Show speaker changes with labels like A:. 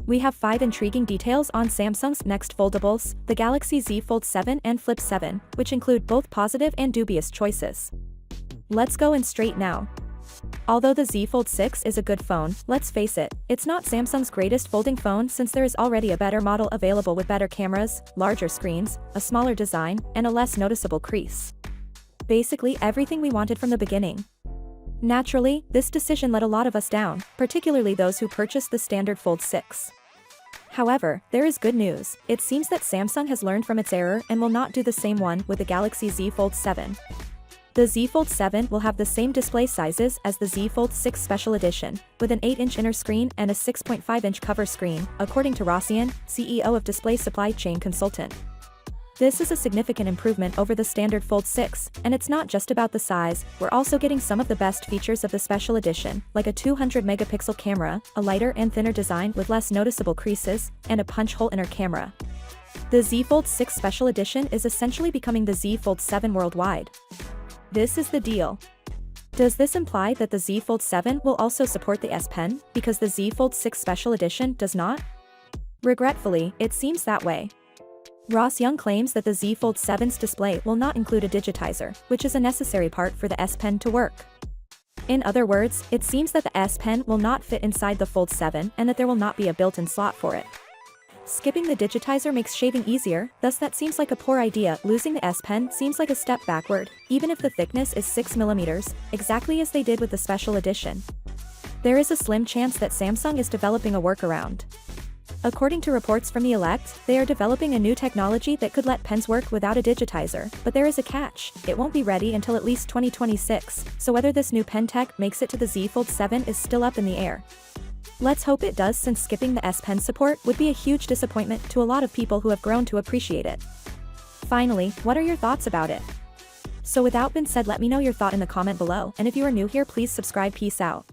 A: We have 5 intriguing details on Samsung's next foldables, the Galaxy Z Fold 7 and Flip 7, which include both positive and dubious choices. Let's go in straight now. Although the Z Fold 6 is a good phone, let's face it, it's not Samsung's greatest folding phone since there is already a better model available with better cameras, larger screens, a smaller design, and a less noticeable crease. Basically everything we wanted from the beginning. Naturally, this decision let a lot of us down, particularly those who purchased the standard Fold 6. However, there is good news. It seems that Samsung has learned from its error and will not do the same one with the Galaxy Z Fold 7. The Z Fold 7 will have the same display sizes as the Z Fold 6 Special Edition, with an 8-inch inner screen and a 6.5-inch cover screen, according to Rossian, CEO of Display Supply Chain Consultant. This is a significant improvement over the standard Fold 6, and it's not just about the size, we're also getting some of the best features of the Special Edition, like a 200-megapixel camera, a lighter and thinner design with less noticeable creases, and a punch-hole inner camera. The Z Fold 6 Special Edition is essentially becoming the Z Fold 7 worldwide. This is the deal. Does this imply that the Z Fold 7 will also support the S Pen, because the Z Fold 6 Special Edition does not? Regretfully, it seems that way. Ross Young claims that the Z Fold 7's display will not include a digitizer, which is a necessary part for the S Pen to work. In other words, it seems that the S Pen will not fit inside the Fold 7 and that there will not be a built-in slot for it. Skipping the digitizer makes shaving easier, thus that seems like a poor idea. Losing the S Pen seems like a step backward, even if the thickness is 6mm, exactly as they did with the Special Edition. There is a slim chance that Samsung is developing a workaround. According to reports from The Elect, they are developing a new technology that could let pens work without a digitizer, but there is a catch: it won't be ready until at least 2026, so whether this new pen tech makes it to the Z Fold 7 is still up in the air. Let's hope it does, since skipping the S Pen support would be a huge disappointment to a lot of people who have grown to appreciate it. Finally, what are your thoughts about it? So without being said, let me know your thought in the comment below, and if you are new here, please subscribe. Peace out.